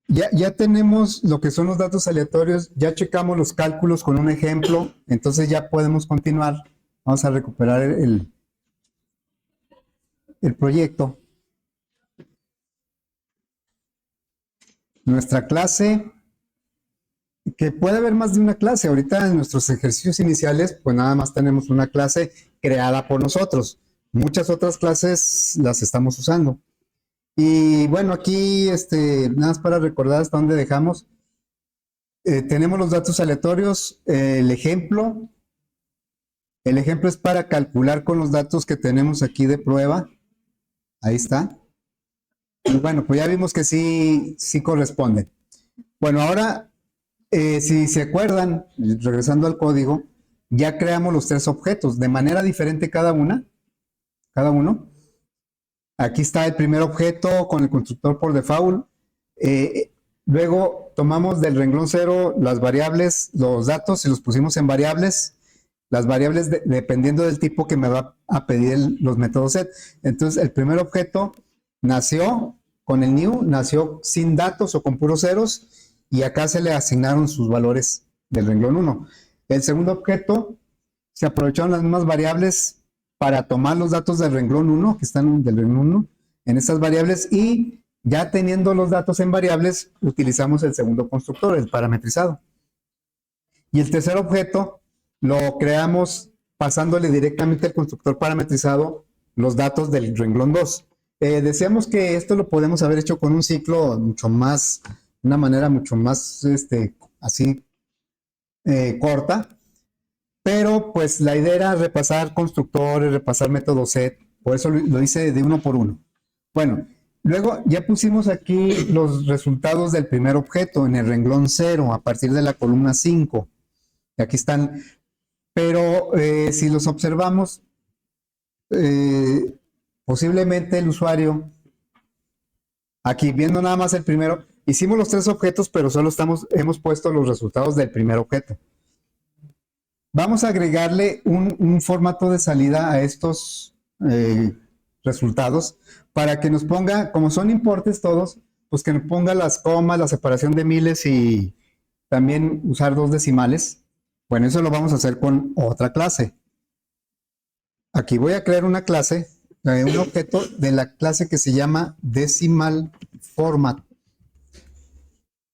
ya tenemos lo que son los datos aleatorios, ya checamos los cálculos con un ejemplo, entonces ya podemos continuar. Vamos a recuperar el proyecto. Nuestra clase, que puede haber más de una clase. Ahorita en nuestros ejercicios iniciales, pues nada más tenemos una clase creada por nosotros. Muchas otras clases las estamos usando. Y bueno, aquí, nada más para recordar hasta dónde dejamos. Tenemos los datos aleatorios, el ejemplo. El ejemplo es para calcular con los datos que tenemos aquí de prueba. Ahí está. Y bueno, pues ya vimos que sí corresponde. Bueno, ahora, si se acuerdan, regresando al código, ya creamos los tres objetos de manera diferente cada uno. Aquí está el primer objeto con el constructor por default. Luego tomamos del renglón 0 las variables, los datos y los pusimos en variables. Las variables dependiendo del tipo que me va a pedir los métodos set. Entonces, el primer objeto nació con el new, nació sin datos o con puros ceros, y acá se le asignaron sus valores del renglón 1. El segundo objeto, se aprovecharon las mismas variables para tomar los datos del renglón 1, que están del renglón 1, en estas variables, y ya teniendo los datos en variables, utilizamos el segundo constructor, el parametrizado. Y el tercer objeto lo creamos pasándole directamente al constructor parametrizado los datos del renglón 2. Decíamos que esto lo podemos haber hecho con un ciclo mucho más, una manera mucho más así corta, pero pues la idea era repasar constructores, repasar método set, por eso lo hice de uno por uno. Bueno, luego ya pusimos aquí los resultados del primer objeto en el renglón 0 a partir de la columna 5. Y aquí están, pero si los observamos, posiblemente el usuario, aquí viendo nada más el primero, hicimos los tres objetos, pero solo hemos puesto los resultados del primer objeto. Vamos a agregarle un formato de salida a estos resultados para que nos ponga, como son importes todos, pues que nos ponga las comas, la separación de miles y también usar dos decimales. Bueno, eso lo vamos a hacer con otra clase. Aquí voy a crear una clase, un objeto de la clase que se llama decimal format.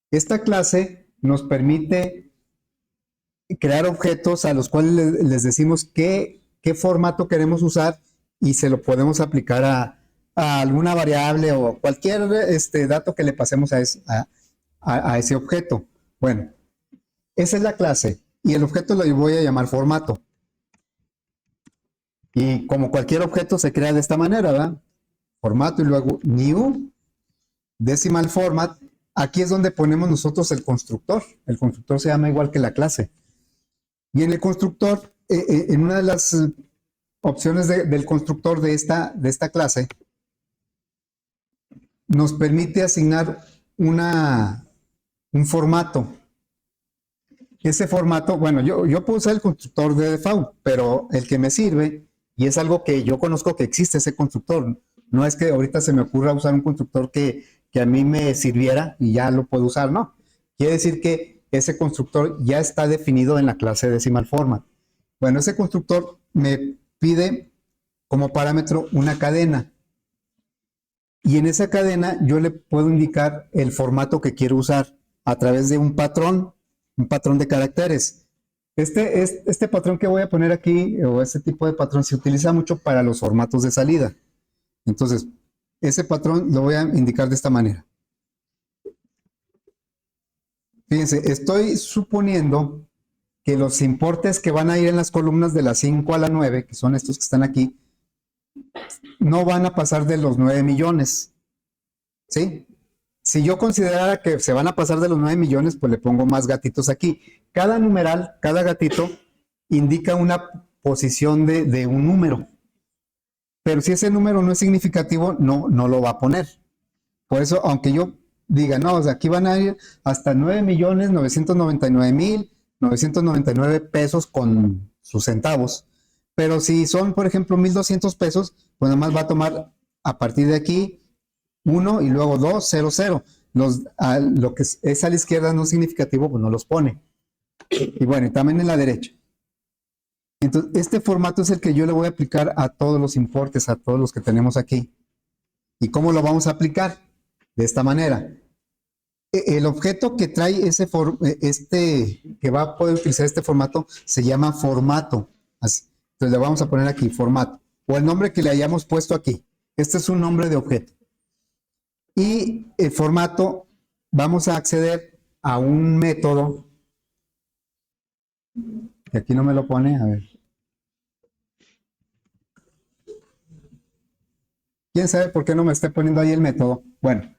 Esta clase nos permite crear objetos a los cuales les decimos qué formato queremos usar y se lo podemos aplicar a alguna variable o cualquier dato que le pasemos a ese objeto. Bueno, esa es la clase y el objeto lo voy a llamar formato. Y como cualquier objeto se crea de esta manera, ¿verdad? Formato y luego new, decimal format. Aquí es donde ponemos nosotros el constructor. El constructor se llama igual que la clase. Y en el constructor, en una de las opciones del constructor de esta clase, nos permite asignar un formato. Ese formato, bueno, yo puedo usar el constructor de default, pero el que me sirve, y es algo que yo conozco que existe ese constructor, no es que ahorita se me ocurra usar un constructor que a mí me sirviera y ya lo puedo usar, no. Quiere decir que ese constructor ya está definido en la clase decimal format. Bueno, ese constructor me pide como parámetro una cadena. Y en esa cadena yo le puedo indicar el formato que quiero usar a través de un patrón de caracteres. Este patrón que voy a poner aquí, o este tipo de patrón, se utiliza mucho para los formatos de salida. Entonces, ese patrón lo voy a indicar de esta manera. Fíjense, estoy suponiendo que los importes que van a ir en las columnas de la 5 a la 9, que son estos que están aquí, no van a pasar de los 9 millones. ¿Sí? Si yo considerara que se van a pasar de los 9 millones, pues le pongo más gatitos aquí. Cada numeral, cada gatito, indica una posición de un número. Pero si ese número no es significativo, no lo va a poner. Por eso, aunque yo diga, no, o sea, aquí van a ir hasta 9.999.999 pesos con sus centavos. Pero si son, por ejemplo, 1,200 pesos, pues nada más va a tomar a partir de aquí 1 y luego 2, 0, 0. lo que es a la izquierda no significativo, pues no los pone. Y bueno, y también en la derecha. Entonces, este formato es el que yo le voy a aplicar a todos los importes, a todos los que tenemos aquí. ¿Y cómo lo vamos a aplicar? De esta manera. El objeto que trae que va a poder utilizar este formato se llama formato. Así. Entonces le vamos a poner aquí formato o el nombre que le hayamos puesto aquí. Este es un nombre de objeto. Y el formato, vamos a acceder a un método. Que aquí no me lo pone, a ver. ¿Quién sabe por qué no me está poniendo ahí el método? Bueno.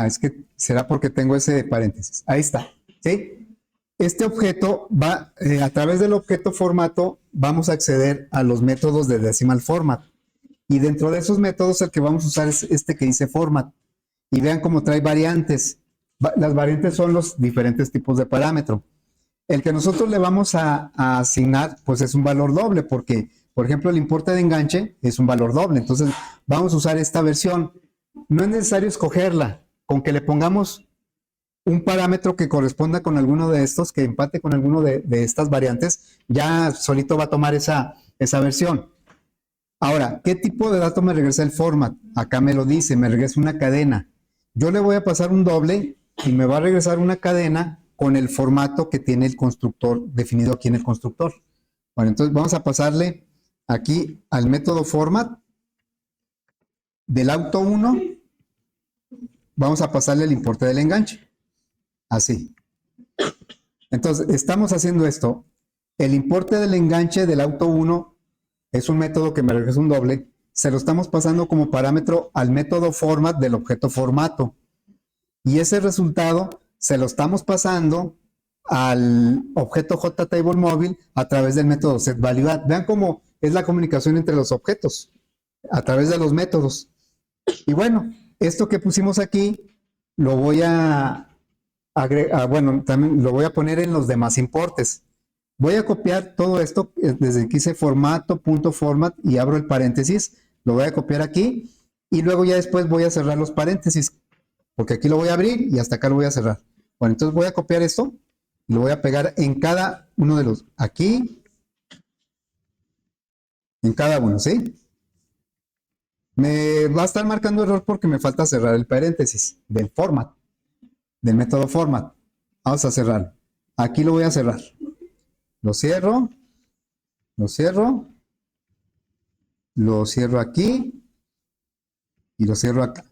Es que será porque tengo ese paréntesis. Ahí está. ¿Sí? Este objeto va, a través del objeto formato, vamos a acceder a los métodos de decimal format. Y dentro de esos métodos, el que vamos a usar es este que dice format. Y vean cómo trae variantes. Las variantes son los diferentes tipos de parámetro. El que nosotros le vamos a asignar, pues es un valor doble, porque, por ejemplo, el importe de enganche es un valor doble. Entonces, vamos a usar esta versión. No es necesario escogerla. Con que le pongamos un parámetro que corresponda con alguno de estos, que empate con alguno de estas variantes, ya solito va a tomar esa versión. Ahora, ¿qué tipo de dato me regresa el format? Acá me lo dice, me regresa una cadena. Yo le voy a pasar un doble y me va a regresar una cadena con el formato que tiene el constructor definido aquí en el constructor. Bueno, entonces vamos a pasarle aquí al método format del auto 1. Vamos a pasarle el importe del enganche. Así. Entonces, estamos haciendo esto. El importe del enganche del auto 1 es un método que me regresa un doble. Se lo estamos pasando como parámetro al método format del objeto formato. Y ese resultado se lo estamos pasando al objeto JTableMóvil a través del método setValueAdd. Vean cómo es la comunicación entre los objetos a través de los métodos. Y bueno, esto que pusimos aquí lo voy a agregar, bueno, también lo voy a poner en los demás importes. Voy a copiar todo esto desde que hice formato, punto format y abro el paréntesis, lo voy a copiar aquí y luego ya después voy a cerrar los paréntesis, porque aquí lo voy a abrir y hasta acá lo voy a cerrar. Bueno, entonces voy a copiar esto y lo voy a pegar en cada uno de los, aquí, en cada uno, ¿sí? Me va a estar marcando error porque me falta cerrar el paréntesis del format, del método format. Vamos a cerrar. Aquí lo voy a cerrar. Lo cierro, lo cierro, lo cierro aquí y lo cierro acá.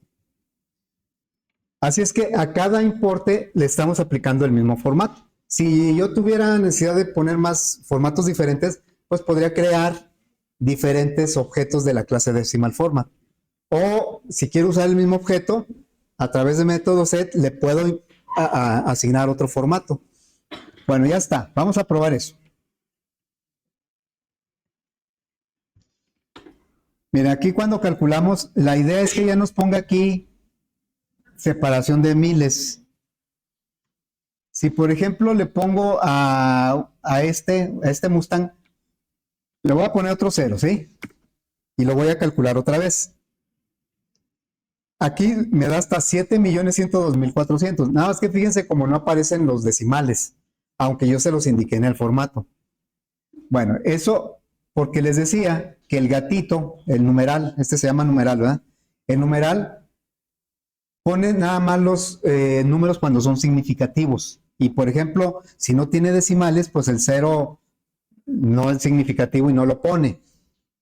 Así es que a cada importe le estamos aplicando el mismo formato. Si yo tuviera necesidad de poner más formatos diferentes, pues podría crear diferentes objetos de la clase decimal format. O si quiero usar el mismo objeto, a través de método set le puedo asignar otro formato. Bueno, ya está. Vamos a probar eso. Mira, aquí cuando calculamos, la idea es que ya nos ponga aquí separación de miles. Si por ejemplo le pongo a este Mustang, le voy a poner otro 0, ¿sí? Y lo voy a calcular otra vez. Aquí me da hasta 7.102.400. Nada más que fíjense cómo no aparecen los decimales, aunque yo se los indiqué en el formato. Bueno, eso porque les decía que el gatito, el numeral, este se llama numeral, ¿verdad? El numeral pone nada más los números cuando son significativos. Y por ejemplo, si no tiene decimales, pues el 0 no es significativo y no lo pone.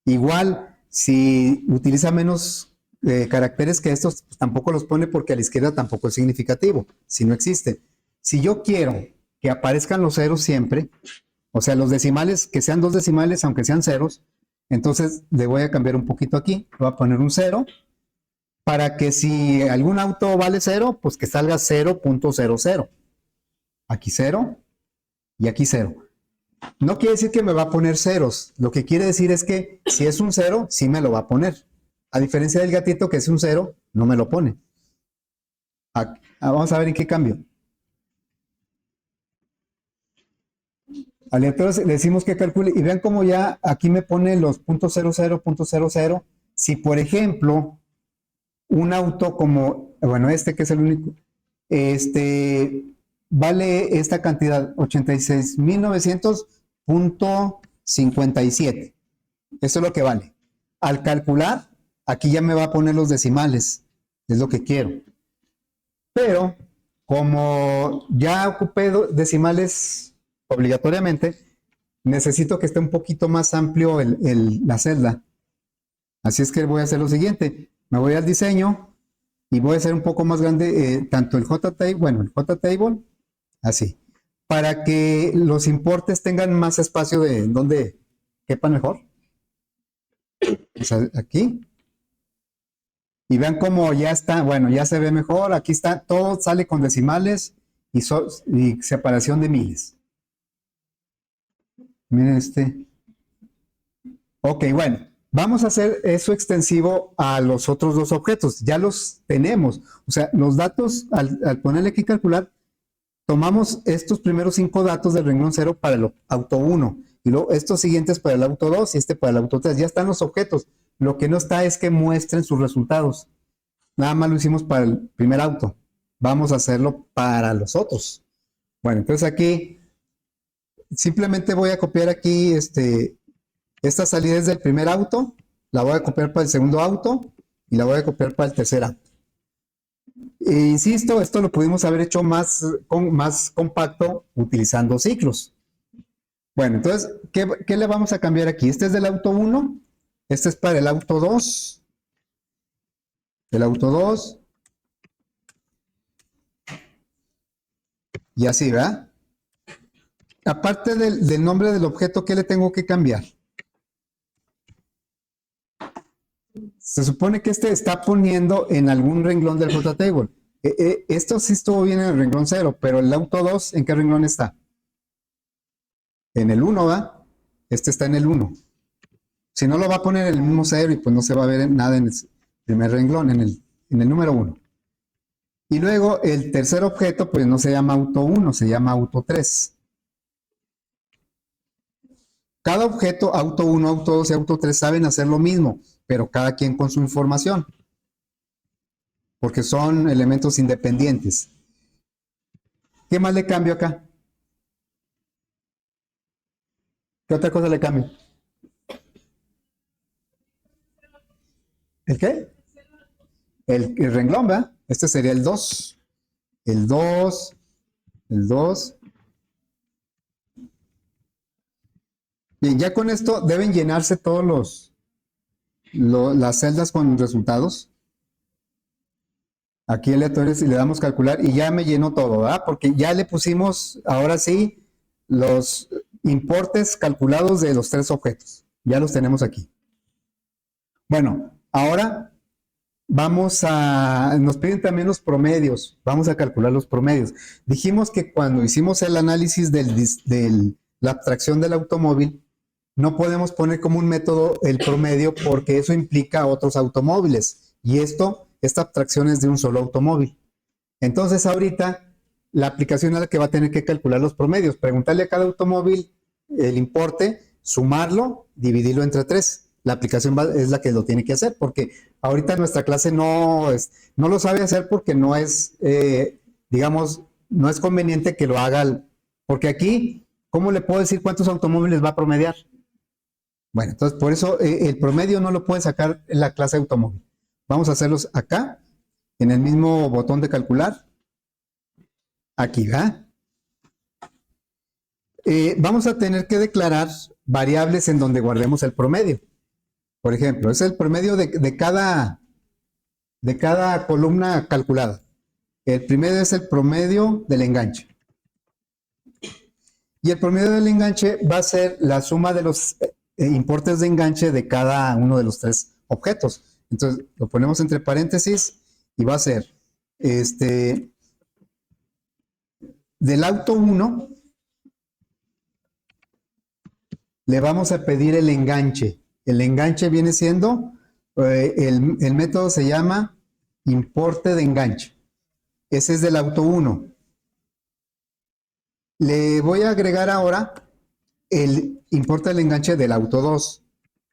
Igual, si utiliza menos caracteres que estos, pues tampoco los pone porque a la izquierda tampoco es significativo, si no existe. Si yo quiero que aparezcan los ceros siempre, o sea, los decimales, que sean 2 decimales, aunque sean ceros, entonces le voy a cambiar un poquito aquí, voy a poner un 0, para que si algún auto vale 0, pues que salga 0.00. Aquí 0 y aquí 0. No quiere decir que me va a poner ceros. Lo que quiere decir es que si es un 0, sí me lo va a poner. A diferencia del gatito que es un 0, no me lo pone. Vamos a ver en qué cambio. Aleatorio le decimos que calcule y vean cómo ya aquí me pone los .00, .00. Si por ejemplo un auto como, bueno, este que es el único, Vale esta cantidad, 86.900.57. Eso es lo que vale. Al calcular, aquí ya me va a poner los decimales, es lo que quiero. Pero como ya ocupé decimales obligatoriamente, necesito que esté un poquito más amplio la celda. Así es que voy a hacer lo siguiente. Me voy al diseño y voy a hacer un poco más grande tanto el JTable, bueno, el JTable, así, para que los importes tengan más espacio de donde quepan mejor. O sea, aquí. Y vean cómo ya está, bueno, ya se ve mejor. Aquí está, todo sale con decimales y separación de miles. Miren este. Ok, bueno, vamos a hacer eso extensivo a los otros dos objetos. Ya los tenemos. O sea, los datos, al ponerle aquí calcular, tomamos estos primeros 5 datos del renglón 0 para el auto 1 y luego estos siguientes para el auto 2 y este para el auto 3. Ya están los objetos. Lo que no está es que muestren sus resultados. Nada más lo hicimos para el primer auto. Vamos a hacerlo para los otros. Bueno, entonces aquí simplemente voy a copiar aquí esta salida es del primer auto, la voy a copiar para el segundo auto y la voy a copiar para el tercer auto. E insisto, esto lo pudimos haber hecho más compacto utilizando ciclos. Bueno, entonces, ¿qué le vamos a cambiar aquí? Este es del auto 1, este es para el auto 2, el auto 2, y así, ¿verdad? Aparte del nombre del objeto, ¿qué le tengo que cambiar? Se supone que está poniendo en algún renglón del JTable. Esto sí estuvo bien en el renglón 0, pero el auto 2, ¿en qué renglón está? En el 1, ¿va? Este está en el 1. Si no, lo va a poner en el mismo 0 y pues no se va a ver nada en el primer renglón, en el número 1. Y luego el tercer objeto, pues no se llama auto 1, se llama auto 3. Cada objeto, auto 1, auto 2 y auto 3, saben hacer lo mismo, pero cada quien con su información, porque son elementos independientes. ¿Qué más le cambio acá? ¿Qué otra cosa le cambio? ¿El qué? El renglón, ¿verdad? Este sería el 2. El 2, el 2. Bien, ya con esto deben llenarse todos las celdas con resultados. Aquí aleatorios y le damos calcular y ya me llenó todo, ¿verdad? Porque ya le pusimos, ahora sí, los importes calculados de los 3 objetos. Ya los tenemos aquí. Bueno, ahora nos piden también los promedios. Vamos a calcular los promedios. Dijimos que cuando hicimos el análisis de la abstracción del automóvil, no podemos poner como un método el promedio porque eso implica otros automóviles. Y esta abstracción es de un solo automóvil. Entonces ahorita la aplicación es la que va a tener que calcular los promedios, preguntarle a cada automóvil el importe, sumarlo, dividirlo entre 3. La aplicación es la que lo tiene que hacer, porque ahorita nuestra clase no lo sabe hacer porque no es, digamos, no es conveniente que lo haga, porque aquí, ¿cómo le puedo decir cuántos automóviles va a promediar? Bueno, entonces por eso el promedio no lo puede sacar en la clase automóvil. Vamos a hacerlos acá, en el mismo botón de calcular. Aquí, ¿va? Vamos a tener que declarar variables en donde guardemos el promedio. Por ejemplo, es el promedio de cada columna calculada. El primero es el promedio del enganche. Y el promedio del enganche va a ser la suma de los importes de enganche de cada uno de los 3 objetos. Entonces, lo ponemos entre paréntesis y va a ser del auto 1 le vamos a pedir el enganche. El enganche viene siendo, el método se llama importe de enganche. Ese es del auto 1. Le voy a agregar ahora el importe del enganche del auto 2.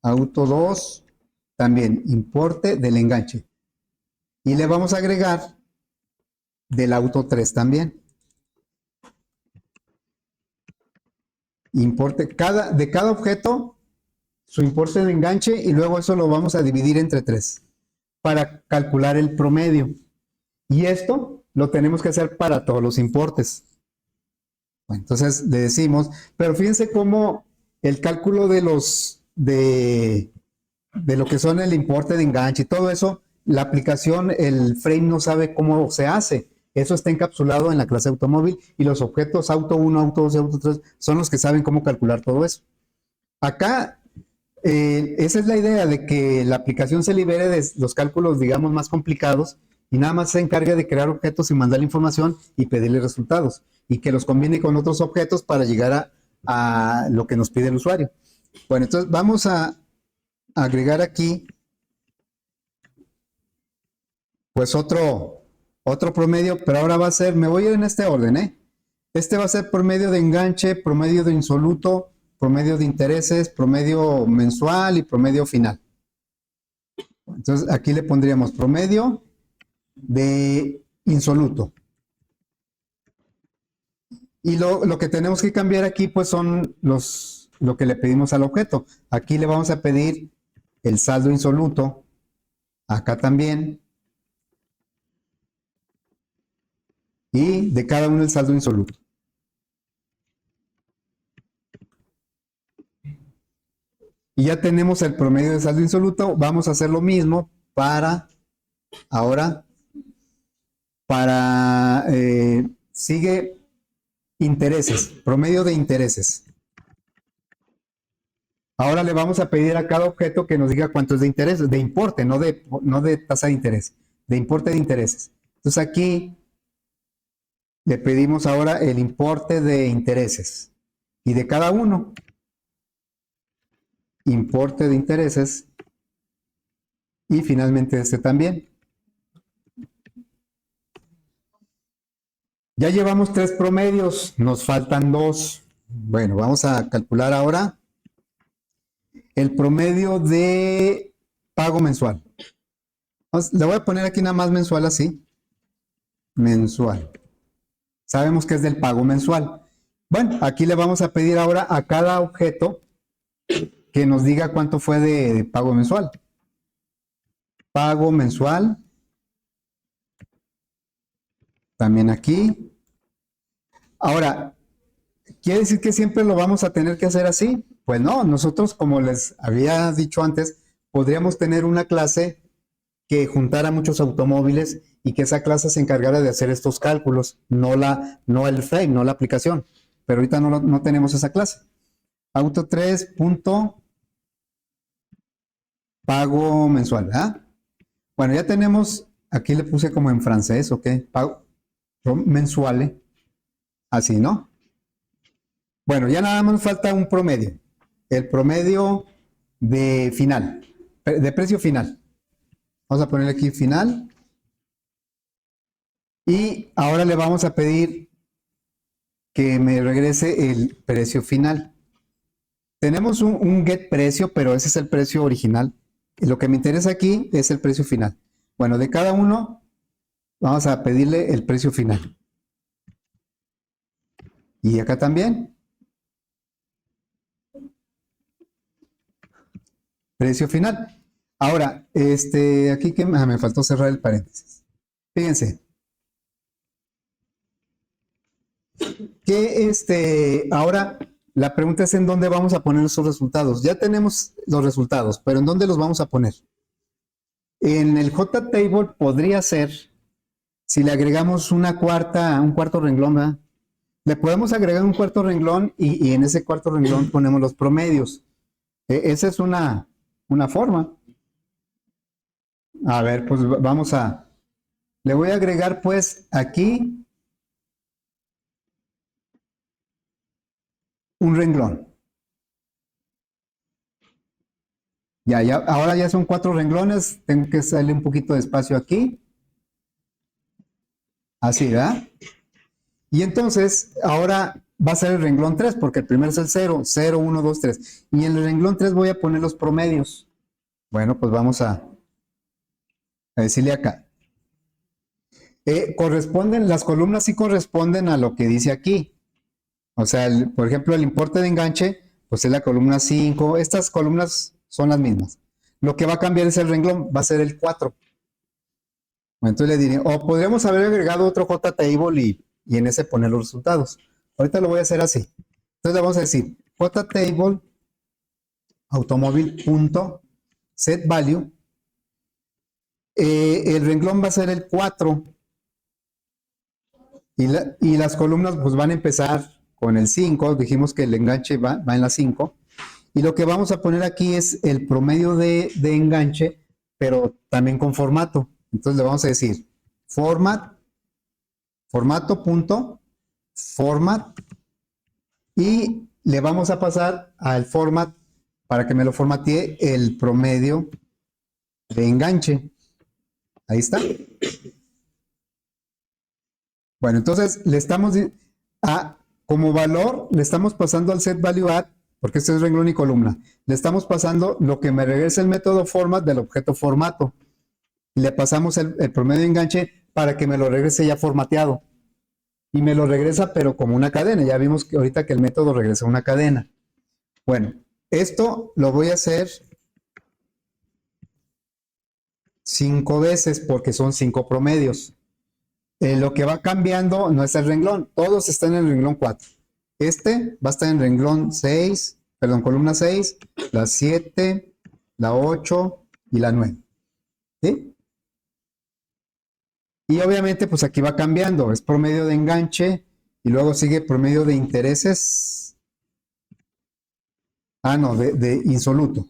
Auto 2, también importe del enganche. Y le vamos a agregar del auto 3 también. Importe, de cada objeto, su importe de enganche, y luego eso lo vamos a dividir entre 3 para calcular el promedio. Y esto lo tenemos que hacer para todos los importes. Bueno, entonces le decimos, pero fíjense cómo el cálculo de lo que son el importe de enganche y todo eso, la aplicación, el frame no sabe cómo se hace. Eso está encapsulado en la clase automóvil y los objetos auto 1, auto 2 y auto 3 son los que saben cómo calcular todo eso. Acá, esa es la idea de que la aplicación se libere de los cálculos, digamos, más complicados y nada más se encargue de crear objetos y mandar la información y pedirle resultados y que los combine con otros objetos para llegar a lo que nos pide el usuario. Bueno, entonces vamos a agregar aquí pues otro promedio, pero ahora va a ser, me voy a ir en este orden, ¿eh? Este va a ser promedio de enganche, promedio de insoluto, promedio de intereses, promedio mensual y promedio final. Entonces aquí le pondríamos promedio de insoluto. Y lo que tenemos que cambiar aquí pues son lo que le pedimos al objeto. Aquí le vamos a pedir el saldo insoluto, acá también, y de cada uno el saldo insoluto. Y ya tenemos el promedio de saldo insoluto. Vamos a hacer lo mismo para ahora, sigue intereses, promedio de intereses. Ahora le vamos a pedir a cada objeto que nos diga cuánto es de intereses, de importe, no de tasa de interés, de importe de intereses. Entonces aquí le pedimos ahora el importe de intereses y de cada uno, importe de intereses, y finalmente este también. Ya llevamos 3 promedios, nos faltan 2. Bueno, vamos a calcular ahora el promedio de pago mensual. Le voy a poner aquí nada más mensual así. Mensual. Sabemos que es del pago mensual. Bueno, aquí le vamos a pedir ahora a cada objeto que nos diga cuánto fue de pago mensual. Pago mensual. También aquí. Ahora, ¿quiere decir que siempre lo vamos a tener que hacer así? Pues no, nosotros, como les había dicho antes, podríamos tener una clase que juntara muchos automóviles y que esa clase se encargara de hacer estos cálculos, no el frame, no la aplicación. Pero ahorita no tenemos esa clase. Auto 3. Pago mensual, ¿verdad? Bueno, ya tenemos, aquí le puse como en francés, ¿ok? Pago mensual, así, ¿no? Bueno, ya nada más falta un promedio. El promedio de final, de precio final. Vamos a poner aquí final. Y ahora le vamos a pedir que me regrese el precio final. Tenemos un get precio, pero ese es el precio original. Y lo que me interesa aquí es el precio final. Bueno, de cada uno vamos a pedirle el precio final. Y acá también. Precio final. Ahora, aquí que me faltó cerrar el paréntesis. Fíjense. Que ahora la pregunta es en dónde vamos a poner esos resultados. Ya tenemos los resultados, pero ¿en dónde los vamos a poner? En el JTable podría ser, si le agregamos un cuarto renglón, ¿verdad? Le podemos agregar un cuarto renglón y en ese cuarto renglón ponemos los promedios. Esa es una forma. A ver, pues le voy a agregar pues aquí un renglón. Ahora ya son 4 renglones, tengo que hacerle un poquito de espacio aquí. Así, ¿verdad? Y entonces, ahora va a ser el renglón 3, porque el primero es el 0, 0, 1, 2, 3. Y en el renglón 3 voy a poner los promedios. Bueno, pues vamos a decirle acá. Las columnas sí corresponden a lo que dice aquí. O sea, por ejemplo, el importe de enganche, pues es la columna 5. Estas columnas son las mismas. Lo que va a cambiar es el renglón, va a ser el 4. Bueno, entonces le diré, o podríamos haber agregado otro JTable y en ese poner los resultados. Ahorita lo voy a hacer así. Entonces le vamos a decir JTable automóvil.setValue. El renglón va a ser el 4 y las columnas pues van a empezar con el 5. Dijimos que el enganche va en la 5. Y lo que vamos a poner aquí es el promedio de enganche, pero también con formato. Entonces le vamos a decir formato.format y le vamos a pasar al format para que me lo formatee el promedio de enganche. Ahí está. Bueno, entonces le estamos como valor, le estamos pasando al set value add, porque este es renglón y columna. Le estamos pasando lo que me regresa el método format del objeto formato. Le pasamos el promedio de enganche para que me lo regrese ya formateado. Y me lo regresa, pero como una cadena. Ya vimos que ahorita que el método regresa una cadena. Bueno, esto lo voy a hacer 5 veces porque son 5 promedios. Lo que va cambiando no es el renglón, todos están en el renglón 4. Este va a estar en renglón 6, perdón, columna 6, la 7, la 8 y la 9. ¿Sí? Y obviamente pues aquí va cambiando, es promedio de enganche y luego sigue promedio de intereses. No, de insoluto.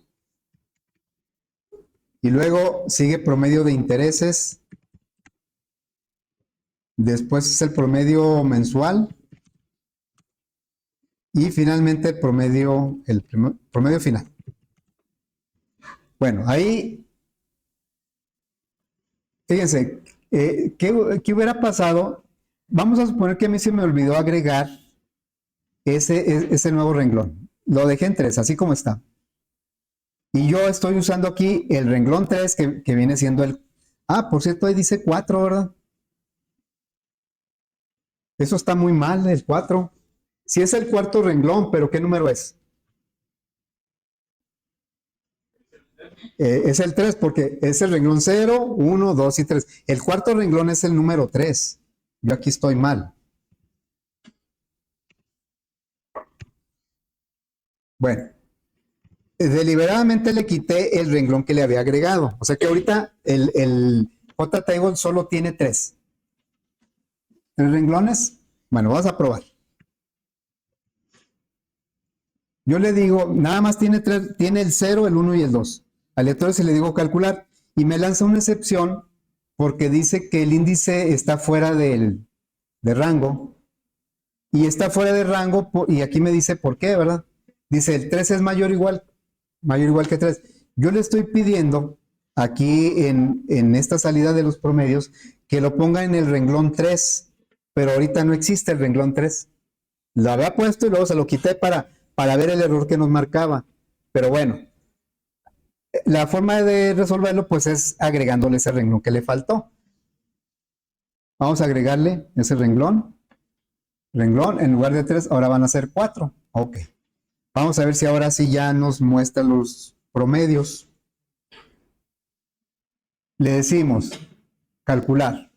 Y luego sigue promedio de intereses. Después es el promedio mensual. Y finalmente el promedio final. Bueno, ahí, fíjense, ¿qué hubiera pasado? Vamos a suponer que a mí se me olvidó agregar ese nuevo renglón. Lo dejé en 3, así como está. Y yo estoy usando aquí el renglón 3 que viene siendo el... por cierto, ahí dice 4, ¿verdad? Eso está muy mal, el 4. Si es el cuarto renglón, pero ¿qué número es? Es el 3 porque es el renglón 0, 1, 2 y 3. El cuarto renglón es el número 3. Yo aquí estoy mal. Bueno, deliberadamente le quité el renglón que le había agregado. O sea que ahorita el JTable solo tiene 3. ¿3 renglones? Bueno, vamos a probar. Yo le digo, nada más tiene el 0, el 1 y el 2. Aleatorio si le digo calcular y me lanza una excepción porque dice que el índice está fuera de rango y está fuera de rango y aquí me dice por qué, ¿verdad? Dice el 3 es mayor o igual que 3. Yo le estoy pidiendo aquí en esta salida de los promedios que lo ponga en el renglón 3, pero ahorita no existe el renglón 3. Lo había puesto y luego se lo quité para ver el error que nos marcaba. Pero bueno, la forma de resolverlo pues es agregándole ese renglón que le faltó. Vamos a agregarle ese renglón. En lugar de 3, ahora van a ser 4. Ok. Vamos a ver si ahora sí ya nos muestra los promedios. Le decimos calcular.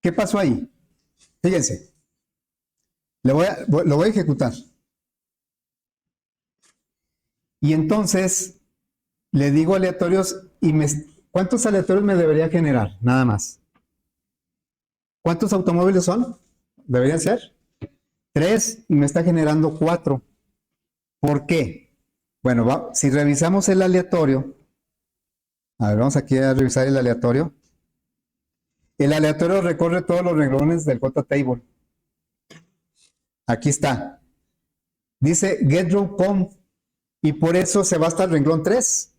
¿Qué pasó ahí? Fíjense. Lo voy a ejecutar. Y entonces le digo aleatorios y ¿cuántos aleatorios me debería generar? Nada más. ¿Cuántos automóviles son? Deberían ser 3 y me está generando 4. ¿Por qué? Bueno, si revisamos el aleatorio, a ver, vamos aquí a revisar el aleatorio. El aleatorio recorre todos los renglones del JTable. Aquí está. Dice getRowConf y por eso se va hasta el renglón 3.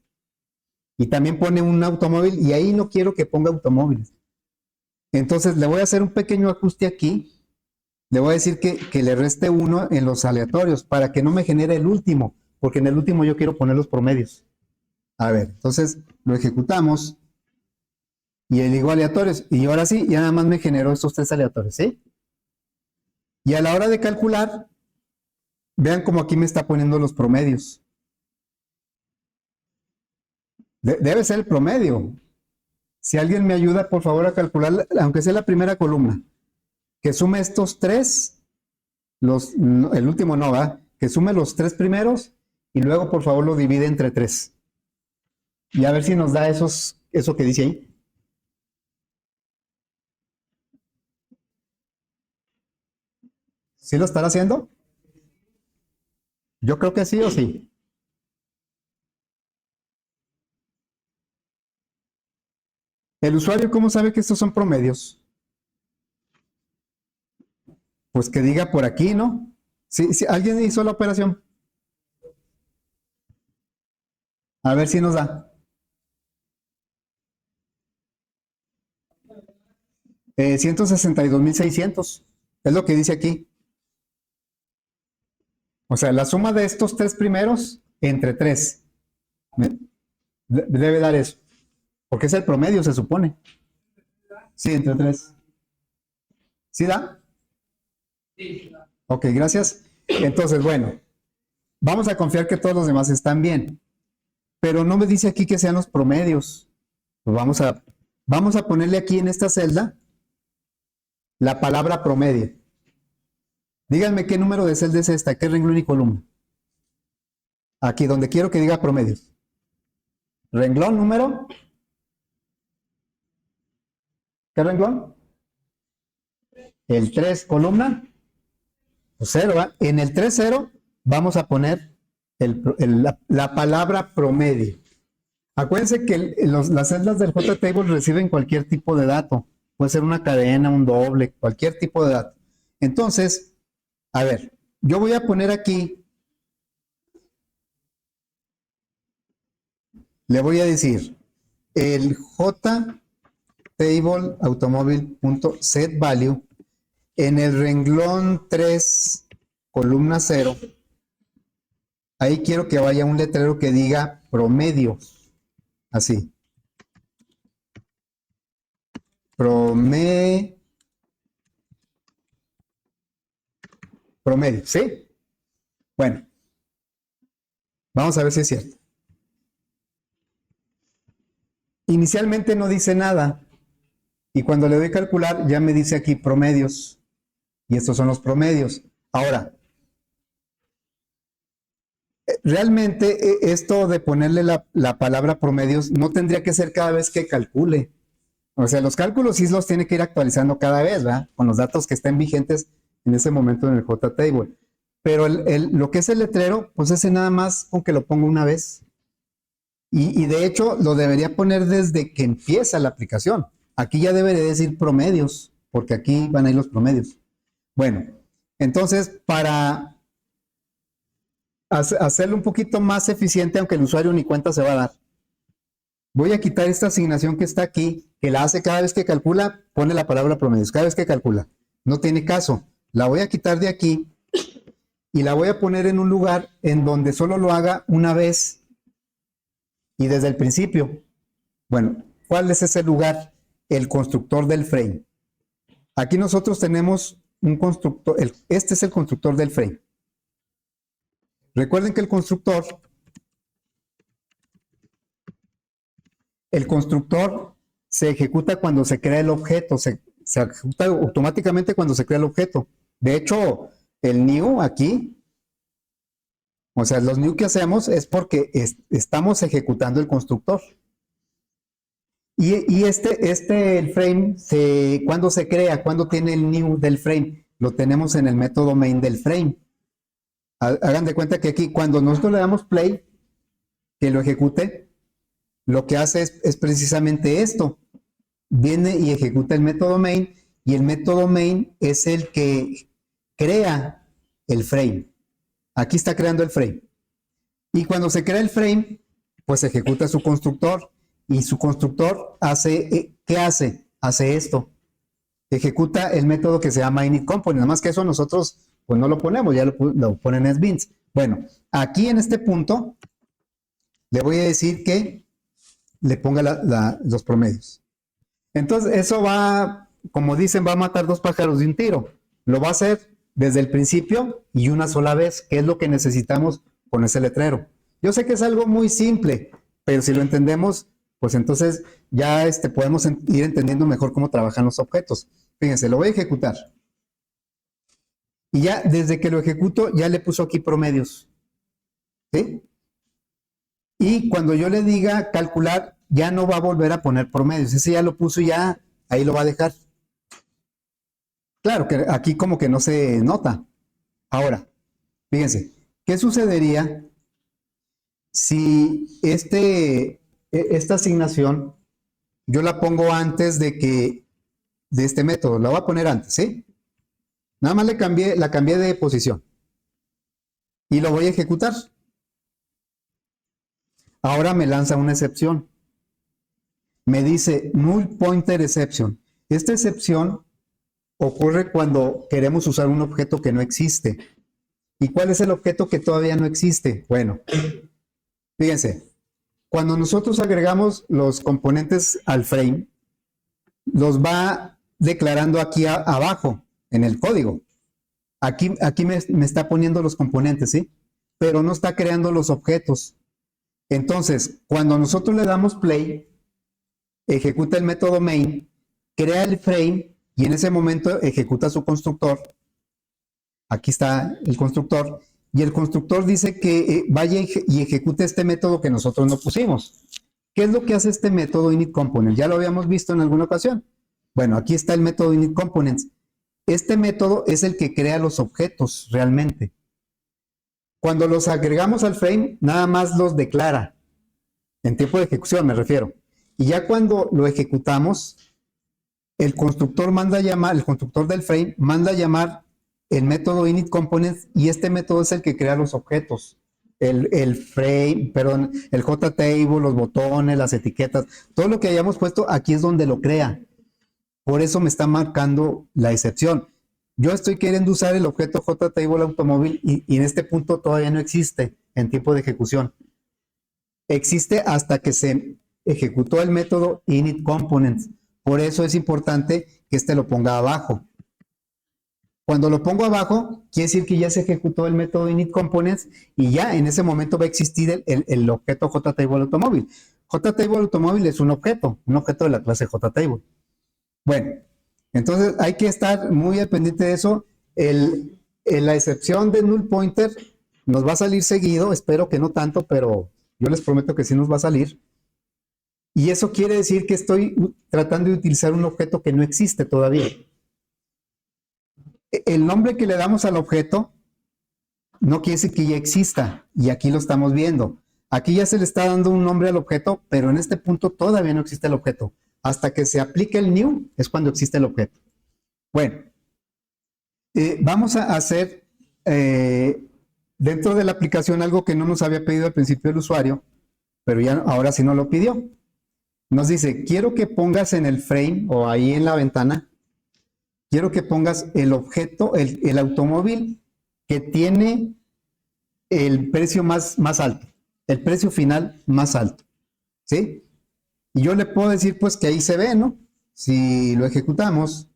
Y también pone un automóvil y ahí no quiero que ponga automóviles. Entonces le voy a hacer un pequeño ajuste aquí. Le voy a decir que le reste 1 en los aleatorios para que no me genere el último, porque en el último yo quiero poner los promedios. A ver, entonces lo ejecutamos y elijo aleatorios. Y ahora sí, ya nada más me generó estos tres aleatorios, ¿sí? Y a la hora de calcular, vean como aquí me está poniendo los promedios. Debe ser el promedio. Si alguien me ayuda, por favor, a calcular, aunque sea la primera columna, que sume estos tres, el último no, ¿va? Que sume los tres primeros y luego, por favor, lo divide entre tres. Y a ver si nos da eso que dice ahí. ¿Sí lo estará haciendo? Yo creo que sí o sí. ¿El usuario cómo sabe que estos son promedios? Pues que diga por aquí, ¿no? Si alguien hizo la operación, a ver si nos da. 162.600. Es lo que dice aquí. O sea, la suma de estos tres primeros entre tres. Debe dar eso. Porque es el promedio, se supone. Sí, entre tres. ¿Sí da? Ok, gracias. Entonces, bueno, vamos a confiar que todos los demás están bien. Pero no me dice aquí que sean los promedios. Pues vamos a ponerle aquí en esta celda la palabra promedio. Díganme qué número de celda es esta, qué renglón y columna. Aquí, donde quiero que diga promedios. Renglón, número. ¿Qué renglón? El 3, columna. Pues 0, ¿va? En el 3, 0, vamos a poner la palabra promedio. Acuérdense que las celdas del JTable reciben cualquier tipo de dato. Puede ser una cadena, un doble, cualquier tipo de dato. Entonces, a ver, yo voy a poner aquí, le voy a decir, el JTable automóvil.setValue en el renglón 3, columna 0, ahí quiero que vaya un letrero que diga promedio. Así. Promedio, ¿sí? Bueno, vamos a ver si es cierto. Inicialmente no dice nada y cuando le doy calcular ya me dice aquí promedios y estos son los promedios. Ahora, realmente esto de ponerle la palabra promedios no tendría que ser cada vez que calcule. O sea, los cálculos sí los tiene que ir actualizando cada vez, ¿verdad? Con los datos que estén vigentes en ese momento en el JTable. Pero lo que es el letrero, pues ese nada más con que lo ponga una vez. Y de hecho lo debería poner desde que empieza la aplicación. Aquí ya debería decir promedios, porque aquí van a ir los promedios. Bueno, entonces para hacerlo un poquito más eficiente, aunque el usuario ni cuenta se va a dar, voy a quitar esta asignación que está aquí, que la hace cada vez que calcula, pone la palabra promedios, cada vez que calcula. No tiene caso. La voy a quitar de aquí y la voy a poner en un lugar en donde solo lo haga una vez y desde el principio. Bueno, ¿cuál es ese lugar? El constructor del frame. Aquí nosotros tenemos un constructor, este es el constructor del frame. Recuerden que el constructor se ejecuta cuando se crea el objeto, se ejecuta automáticamente cuando se crea el objeto. De hecho, el new aquí, o sea, los new que hacemos es porque estamos ejecutando el constructor. Y el frame, ¿cuándo se crea? ¿Cuándo tiene el new del frame? Lo tenemos en el método main del frame. Hagan de cuenta que aquí, cuando nosotros le damos play, que lo ejecute, lo que hace es precisamente esto. Viene y ejecuta el método main, y el método main es el que crea el frame. Aquí está creando el frame. Y cuando se crea el frame, pues ejecuta su constructor. Y su constructor hace, ¿qué hace? Hace esto. Ejecuta el método que se llama initComponent. Nada más que eso nosotros pues no lo ponemos, ya lo ponen en SBINs. Bueno, aquí en este punto, le voy a decir que le ponga los promedios. Entonces, eso va, como dicen, va a matar dos pájaros de un tiro. Lo va a hacer desde el principio y una sola vez, que es lo que necesitamos con ese letrero. Yo sé que es algo muy simple, pero si lo entendemos, pues entonces ya podemos ir entendiendo mejor cómo trabajan los objetos. Fíjense, lo voy a ejecutar. Y ya desde que lo ejecuto, ya le puso aquí promedios. ¿Sí? Y cuando yo le diga calcular, ya no va a volver a poner promedios. Ese ya lo puso y ya ahí lo va a dejar. Claro que aquí como que no se nota. Ahora, fíjense, ¿qué sucedería si esta asignación yo la pongo antes de este método? La voy a poner antes, ¿sí? Nada más la cambié de posición y lo voy a ejecutar. Ahora me lanza una excepción. Me dice null pointer exception. Esta excepción ocurre cuando queremos usar un objeto que no existe. ¿Y cuál es el objeto que todavía no existe? Bueno, fíjense, cuando nosotros agregamos los componentes al frame, los va declarando aquí abajo, en el código. Aquí me está poniendo los componentes, ¿sí? Pero no está creando los objetos. Entonces, cuando nosotros le damos play, ejecuta el método main, crea el frame y en ese momento ejecuta su constructor. Aquí está el constructor. Y el constructor dice que vaya y ejecute este método que nosotros no pusimos. ¿Qué es lo que hace este método initComponents? Ya lo habíamos visto en alguna ocasión. Bueno, aquí está el método initComponents. Este método es el que crea los objetos realmente. Cuando los agregamos al frame, nada más los declara. En tiempo de ejecución me refiero. Y ya cuando lo ejecutamos, el constructor el constructor del frame manda a llamar el método initComponents y este método es el que crea los objetos. El frame, perdón, el JTable, los botones, las etiquetas, todo lo que hayamos puesto aquí es donde lo crea. Por eso me está marcando la excepción. Yo estoy queriendo usar el objeto JTable automóvil y en este punto todavía no existe en tiempo de ejecución. Existe hasta que se ejecutó el método initComponents. Por eso es importante que lo ponga abajo. Cuando lo pongo abajo, quiere decir que ya se ejecutó el método initComponents y ya en ese momento va a existir el objeto JTable automóvil. JTable automóvil es un objeto de la clase JTable. Bueno, entonces hay que estar muy al pendiente de eso. La excepción de null pointer nos va a salir seguido, espero que no tanto, pero yo les prometo que sí nos va a salir. Y eso quiere decir que estoy tratando de utilizar un objeto que no existe todavía. El nombre que le damos al objeto no quiere decir que ya exista, y aquí lo estamos viendo. Aquí ya se le está dando un nombre al objeto, pero en este punto todavía no existe el objeto. Hasta que se aplique el new es cuando existe el objeto. Bueno, vamos a hacer dentro de la aplicación algo que no nos había pedido al principio el usuario, pero ya ahora sí nos lo pidió. Nos dice, quiero que pongas en el frame o ahí en la ventana, quiero que pongas el objeto, el automóvil que tiene el precio más alto, el precio final más alto, ¿sí? Y yo le puedo decir pues que ahí se ve, ¿no? Si lo ejecutamos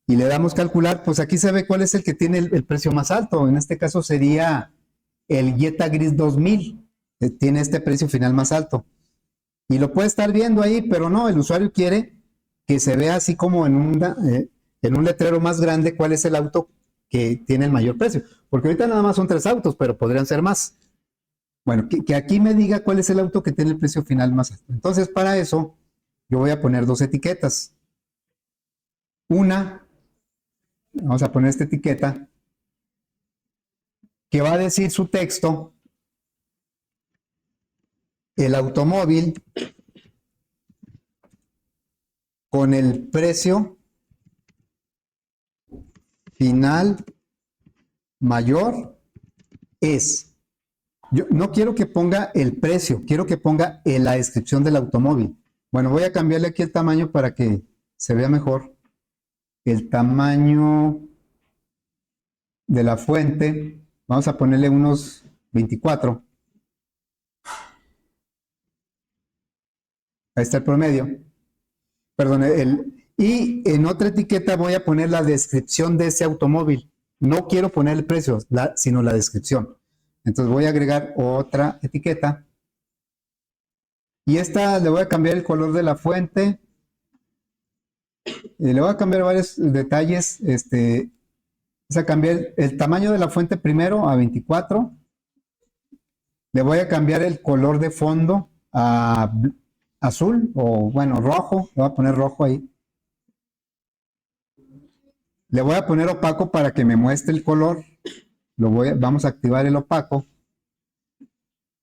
y le damos calcular, pues aquí se ve cuál es el que tiene el precio más alto. En este caso sería el Jetta Gris 2000, tiene este precio final más alto. Y lo puede estar viendo ahí, pero no, el usuario quiere que se vea así como en un letrero más grande cuál es el auto que tiene el mayor precio. Porque ahorita nada más son 3 autos, pero podrían ser más. Bueno, que aquí me diga cuál es el auto que tiene el precio final más alto. Entonces, para eso, yo voy a poner 2 etiquetas. Una, vamos a poner esta etiqueta, que va a decir su texto, el automóvil con el precio final mayor es. Yo no quiero que ponga el precio, quiero que ponga la descripción del automóvil. Bueno, voy a cambiarle aquí el tamaño para que se vea mejor. El tamaño de la fuente, vamos a ponerle unos 24. Ahí está el promedio. Perdón, y en otra etiqueta voy a poner la descripción de ese automóvil. No quiero poner el precio, sino la descripción. Entonces voy a agregar otra etiqueta. Y esta le voy a cambiar el color de la fuente. Y le voy a cambiar varios detalles. Vamos a cambiar el tamaño de la fuente primero a 24. Le voy a cambiar el color de fondo a azul o bueno, rojo. Le voy a poner rojo ahí. Le voy a poner opaco para que me muestre el color. Vamos a activar el opaco.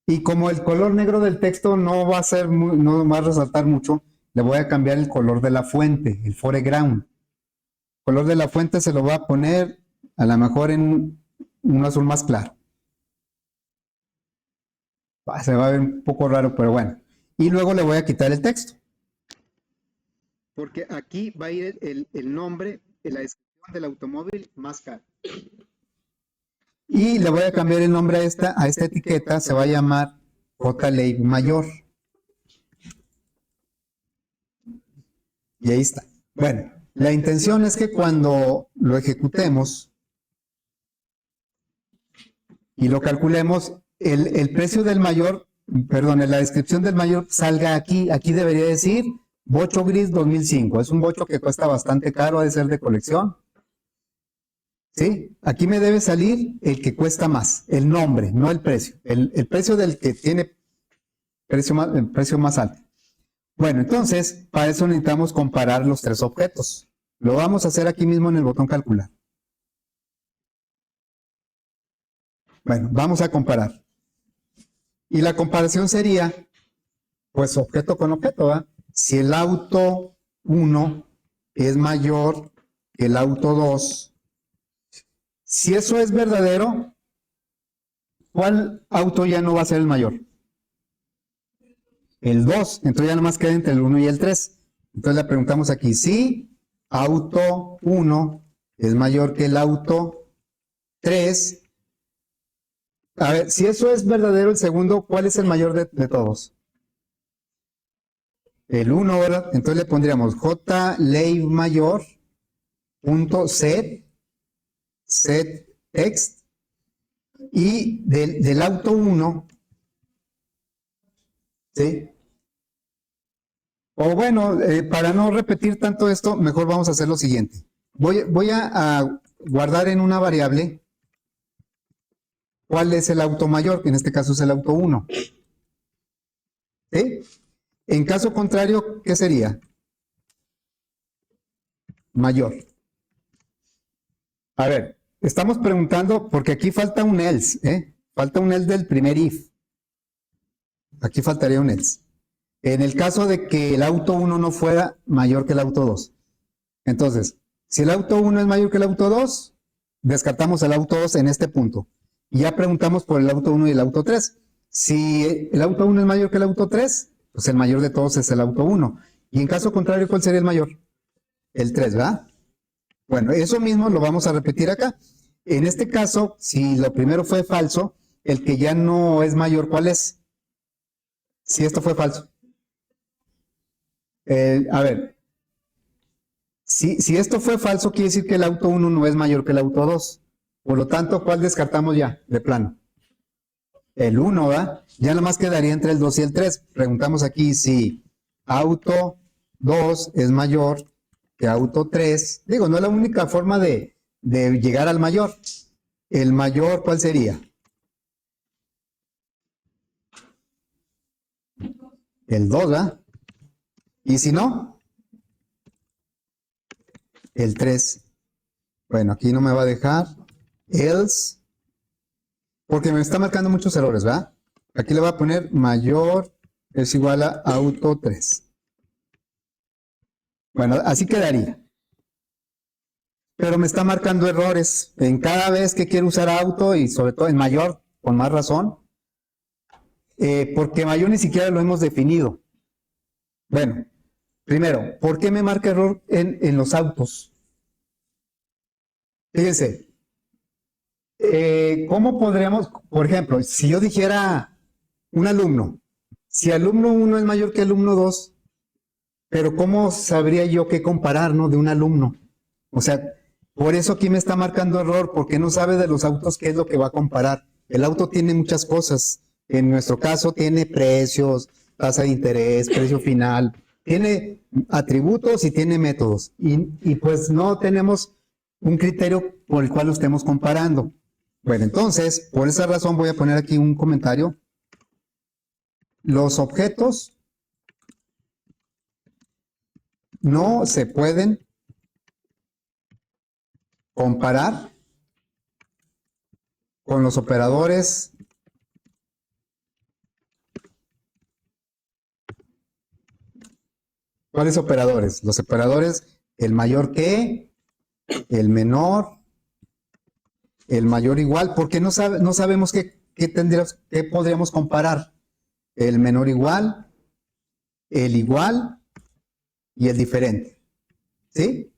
Y como el color negro del texto no va a resaltar mucho, le voy a cambiar el color de la fuente, el foreground. El color de la fuente se lo voy a poner a lo mejor en un azul más claro. Se va a ver un poco raro, pero bueno. Y luego le voy a quitar el texto. Porque aquí va a ir el nombre de la descripción del automóvil más caro. Y le voy a cambiar el nombre a esta etiqueta, se va a llamar J-Lave mayor. Y ahí está. Bueno, la intención es que cuando lo ejecutemos y lo calculemos, el precio del mayor, perdón, la descripción del mayor salga aquí. Aquí debería decir bocho gris 2005. Es un bocho que cuesta bastante caro, ha de ser de colección. ¿Sí? Aquí me debe salir el que cuesta más, el nombre, no el precio. El precio del que tiene el precio más alto. Bueno, entonces, para eso necesitamos comparar los tres objetos. Lo vamos a hacer aquí mismo en el botón calcular. Bueno, vamos a comparar. Y la comparación sería, pues, objeto con objeto, ¿verdad? Si el auto 1 es mayor que el auto 2, si eso es verdadero, ¿cuál auto ya no va a ser el mayor? El 2, entonces ya nomás queda entre el 1 y el 3. Entonces le preguntamos aquí, si auto 1 es mayor que el auto 3, a ver, si eso es verdadero, el segundo, ¿cuál es el mayor de todos? El 1, ¿verdad? Entonces le pondríamos J-Lave mayor punto set text, y del auto 1, ¿sí? O bueno, para no repetir tanto esto, mejor vamos a hacer lo siguiente. Voy a guardar en una variable cuál es el auto mayor, que en este caso es el auto 1. ¿Sí? En caso contrario, ¿qué sería? Mayor. A ver, estamos preguntando, porque aquí falta un else, ¿eh? Falta un else del primer if. Aquí faltaría un else. En el caso de que el auto 1 no fuera mayor que el auto 2. Entonces, si el auto 1 es mayor que el auto 2, descartamos el auto 2 en este punto. Y ya preguntamos por el auto 1 y el auto 3. Si el auto 1 es mayor que el auto 3, pues el mayor de todos es el auto 1. Y en caso contrario, ¿cuál sería el mayor? El 3, ¿verdad? Bueno, eso mismo lo vamos a repetir acá. En este caso, si lo primero fue falso, el que ya no es mayor, ¿cuál es? Si esto fue falso. A ver, si esto fue falso, quiere decir que el auto 1 no es mayor que el auto 2. Por lo tanto, ¿cuál descartamos ya de plano? El 1, ¿verdad? Ya nomás quedaría entre el 2 y el 3. Preguntamos aquí si auto 2 es mayor que auto 3. Digo, no es la única forma de llegar al mayor. El mayor, ¿cuál sería? El 2, ¿verdad? Y si no, el 3. Bueno, aquí no me va a dejar. Else, porque me está marcando muchos errores, ¿verdad? Aquí le voy a poner mayor es igual a auto 3. Bueno, así quedaría. Pero me está marcando errores en cada vez que quiero usar auto y sobre todo en mayor, con más razón, porque mayor ni siquiera lo hemos definido. Bueno, primero, ¿por qué me marca error en los autos? Fíjense, ¿cómo podríamos, por ejemplo, si yo dijera un alumno, si alumno 1 es mayor que alumno 2, Pero ¿cómo sabría yo qué comparar, ¿no? De un alumno. O sea, por eso aquí me está marcando error, porque no sabe de los autos qué es lo que va a comparar. El auto tiene muchas cosas. En nuestro caso tiene precios, tasa de interés, precio final, tiene atributos y tiene métodos. Y pues no tenemos un criterio por el cual lo estemos comparando. Bueno, entonces, por esa razón voy a poner aquí un comentario. Los objetos no se pueden comparar con los operadores ¿Cuáles operadores? Los operadores, el mayor que, el menor, el mayor igual, porque no sabemos qué podríamos comparar. El menor igual, el igual y el diferente. ¿Sí?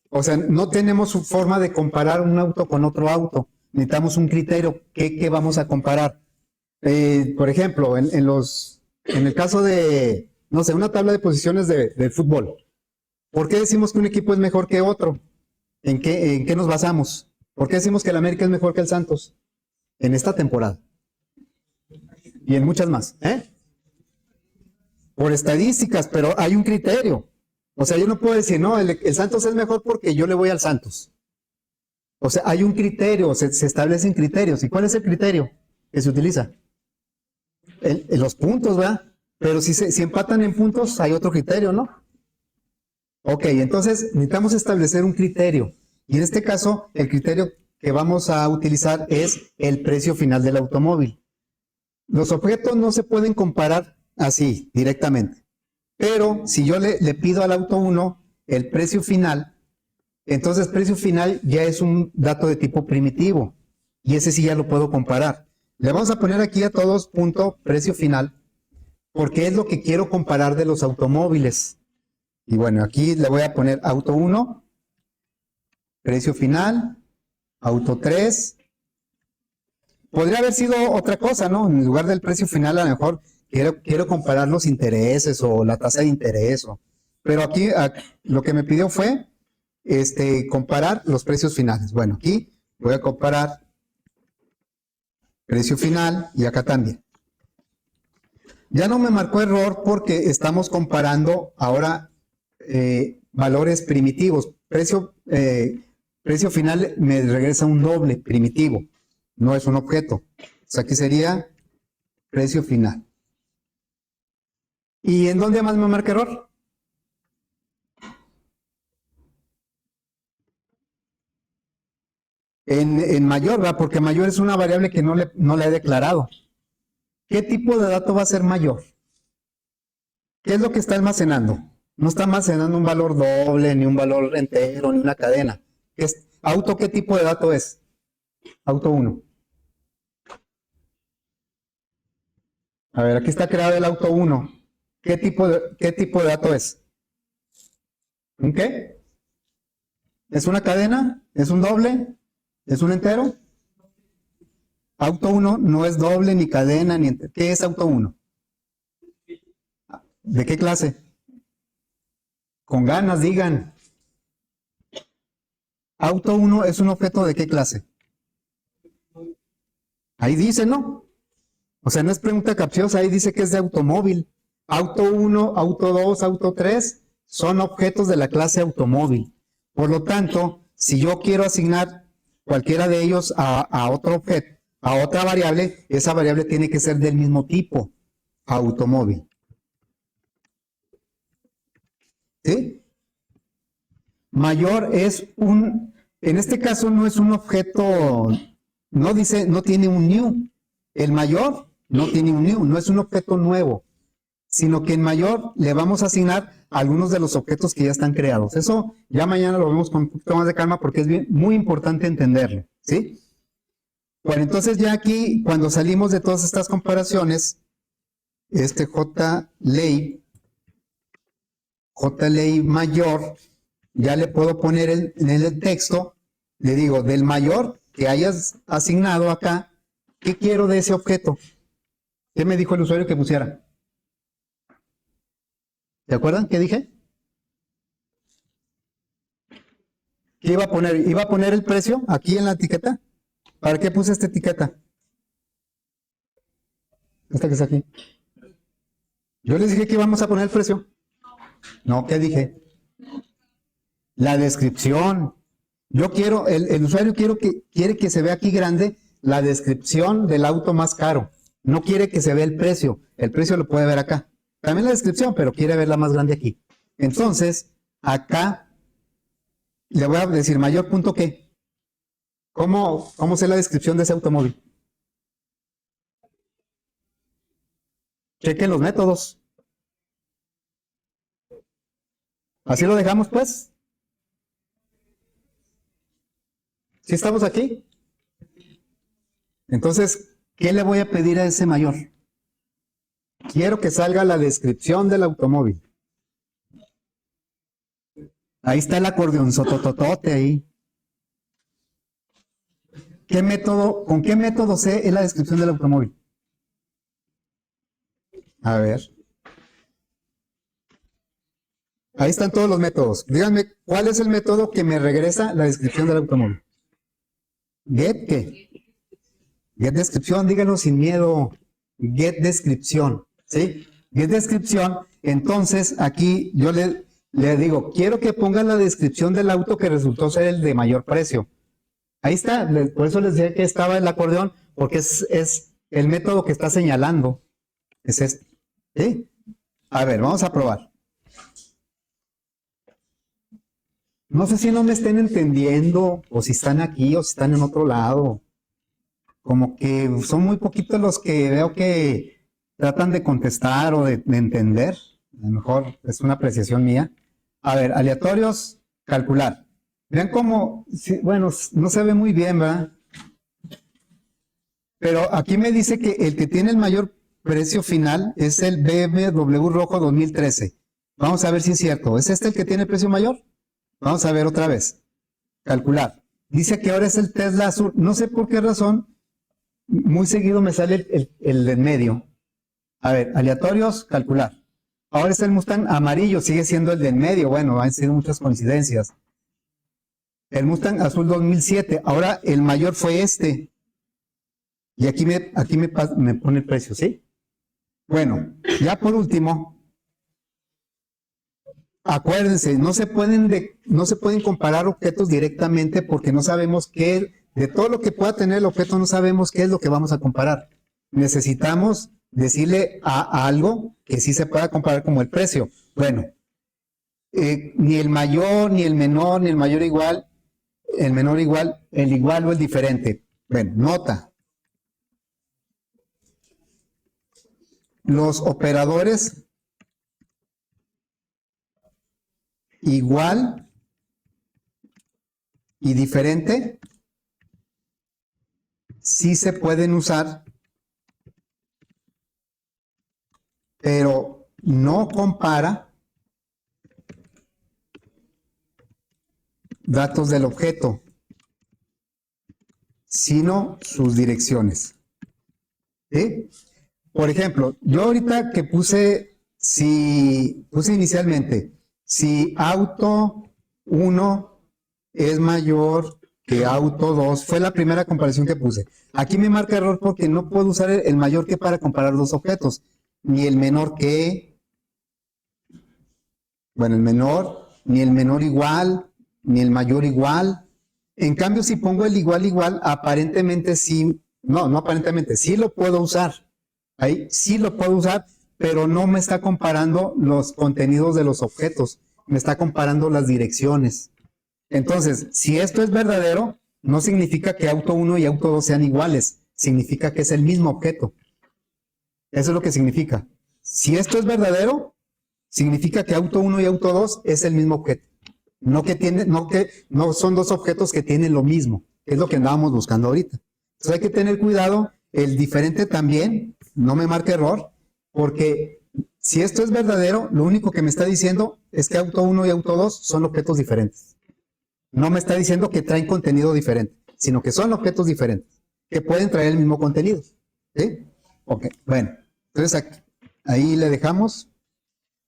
O sea, no tenemos forma de comparar un auto con otro auto. Necesitamos un criterio. ¿Qué vamos a comparar? Por ejemplo, en el caso de, no sé, una tabla de posiciones de fútbol. ¿Por qué decimos que un equipo es mejor que otro? ¿En qué nos basamos? ¿Por qué decimos que el América es mejor que el Santos? En esta temporada. Y en muchas más. Por estadísticas, pero hay un criterio. O sea, yo no puedo decir, no, el Santos es mejor porque yo le voy al Santos. O sea, hay un criterio, se establecen criterios. ¿Y cuál es el criterio que se utiliza? Los puntos, ¿verdad? Pero si empatan en puntos, hay otro criterio, ¿no? Ok, entonces necesitamos establecer un criterio. Y en este caso, el criterio que vamos a utilizar es el precio final del automóvil. Los objetos no se pueden comparar así, directamente. Pero si yo le pido al auto 1 el precio final, entonces precio final ya es un dato de tipo primitivo. Y ese sí ya lo puedo comparar. Le vamos a poner aquí a todos punto precio final, porque es lo que quiero comparar de los automóviles. Y bueno, aquí le voy a poner auto 1, precio final, auto 3. Podría haber sido otra cosa, ¿no? En lugar del precio final, a lo mejor quiero comparar los intereses o la tasa de interés. Pero aquí lo que me pidió fue comparar los precios finales. Bueno, aquí voy a comparar precio final y acá también. Ya no me marcó error porque estamos comparando ahora valores primitivos. Precio final me regresa un doble primitivo, no es un objeto. O sea, aquí sería precio final. ¿Y en dónde más me marca error? En mayor, ¿verdad? Porque mayor es una variable que no la he declarado. ¿Qué tipo de dato va a ser mayor? ¿Qué es lo que está almacenando? No está almacenando un valor doble, ni un valor entero, ni una cadena. ¿Auto qué tipo de dato es? Auto 1. A ver, aquí está creado el auto 1. ¿Qué tipo de dato es? ¿Un qué? ¿Es una cadena? ¿Es un doble? ¿Es un entero? Auto 1 no es doble, ni cadena, ni entero. ¿Qué es auto 1? ¿De qué clase? Con ganas, digan. Auto 1 es un objeto de qué clase. Ahí dice, ¿no? O sea, no es pregunta capciosa, ahí dice que es de automóvil. Auto 1, auto 2, auto 3 son objetos de la clase automóvil. Por lo tanto, si yo quiero asignar cualquiera de ellos a otro objeto, a otra variable, esa variable tiene que ser del mismo tipo, automóvil. ¿Sí? Mayor es en este caso no es un objeto, no tiene un new. El mayor no tiene un new, no es un objeto nuevo, sino que en mayor le vamos a asignar algunos de los objetos que ya están creados. Eso ya mañana lo vemos con un poquito más de calma porque es muy importante entenderlo, ¿sí? Bueno, entonces ya aquí, cuando salimos de todas estas comparaciones, J-ley mayor, ya le puedo poner en el texto, le digo, del mayor que hayas asignado acá, ¿qué quiero de ese objeto? ¿Qué me dijo el usuario que pusiera? ¿Se acuerdan qué dije? ¿Qué iba a poner? ¿Iba a poner el precio aquí en la etiqueta? ¿Para qué puse esta etiqueta? Esta que está aquí. Yo les dije que íbamos a poner el precio. No, ¿qué dije? La descripción. Yo quiero, el usuario quiere que se vea aquí grande la descripción del auto más caro. No quiere que se vea el precio. El precio lo puede ver acá. También la descripción, pero quiere verla más grande aquí. Entonces, acá le voy a decir mayor punto qué. ¿Cómo sé la descripción de ese automóvil? Chequen los métodos. Así lo dejamos, pues. ¿Sí estamos aquí? Entonces, ¿qué le voy a pedir a ese mayor? Quiero que salga la descripción del automóvil. Ahí está el acordeón sotototote ahí. ¿Con qué método sé es la descripción del automóvil? A ver. Ahí están todos los métodos. Díganme, ¿cuál es el método que me regresa la descripción del automóvil? ¿Get qué? Get descripción, díganlo sin miedo. Get descripción, ¿sí? Get descripción, entonces aquí yo le digo, quiero que pongan la descripción del auto que resultó ser el de mayor precio. Ahí está, por eso les decía que estaba el acordeón, porque es el método que está señalando. Es este. ¿Sí? A ver, vamos a probar. No sé si no me estén entendiendo, o si están aquí, o si están en otro lado. Como que son muy poquitos los que veo que tratan de contestar o de entender. A lo mejor es una apreciación mía. A ver, aleatorios, calcular. Vean cómo, bueno, no se ve muy bien, ¿verdad? Pero aquí me dice que el que tiene el mayor precio final es el BMW Rojo 2013. Vamos a ver si es cierto. ¿Es este el que tiene el precio mayor? Vamos a ver otra vez. Calcular. Dice que ahora es el Tesla azul. No sé por qué razón. Muy seguido me sale el de en medio. A ver, aleatorios, calcular. Ahora es el Mustang amarillo, sigue siendo el de en medio. Bueno, han sido muchas coincidencias. El Mustang azul 2007. Ahora el mayor fue este. Y aquí me pone el precio, ¿sí? Bueno, ya por último, acuérdense, no se pueden comparar objetos directamente porque no sabemos de todo lo que pueda tener el objeto, no sabemos qué es lo que vamos a comparar. Necesitamos decirle a algo que sí se pueda comparar como el precio. Bueno, ni el mayor, ni el menor, ni el mayor igual, el menor igual, el igual o el diferente. Bueno, nota. Los operadores igual y diferente sí se pueden usar, pero no compara datos del objeto, sino sus direcciones. ¿Sí? Por ejemplo, yo ahorita que puse inicialmente, si auto 1 es mayor que auto 2, fue la primera comparación que puse. Aquí me marca error porque no puedo usar el mayor que para comparar dos objetos, ni el menor que, bueno, el menor, ni el menor igual, ni el mayor igual. En cambio, si pongo el igual, aparentemente sí, no aparentemente, sí lo puedo usar. Ahí sí lo puedo usar, pero no me está comparando los contenidos de los objetos, me está comparando las direcciones. Entonces, si esto es verdadero, no significa que auto 1 y auto 2 sean iguales, significa que es el mismo objeto. Eso es lo que significa. Si esto es verdadero, significa que auto 1 y auto 2 es el mismo objeto. No son dos objetos que tienen lo mismo, que es lo que andábamos buscando ahorita. Entonces hay que tener cuidado, el diferente también, no me marque error, porque si esto es verdadero, lo único que me está diciendo es que auto 1 y auto 2 son objetos diferentes. No me está diciendo que traen contenido diferente, sino que son objetos diferentes, que pueden traer el mismo contenido. ¿Sí? Ok, bueno, entonces ahí le dejamos.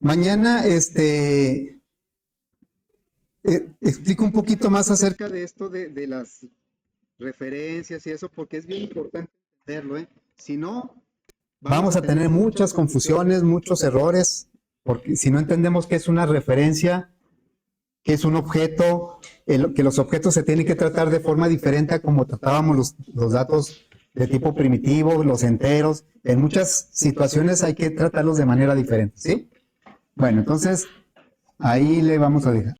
Mañana, explico un poquito más acerca de esto de las referencias y eso, porque es bien importante entenderlo, ¿eh? Si no, vamos a tener muchas confusiones, muchos errores, porque si no entendemos qué es una referencia, qué es un objeto, que los objetos se tienen que tratar de forma diferente a como tratábamos los datos de tipo primitivo, los enteros. En muchas situaciones hay que tratarlos de manera diferente, ¿sí? Bueno, entonces ahí le vamos a dejar.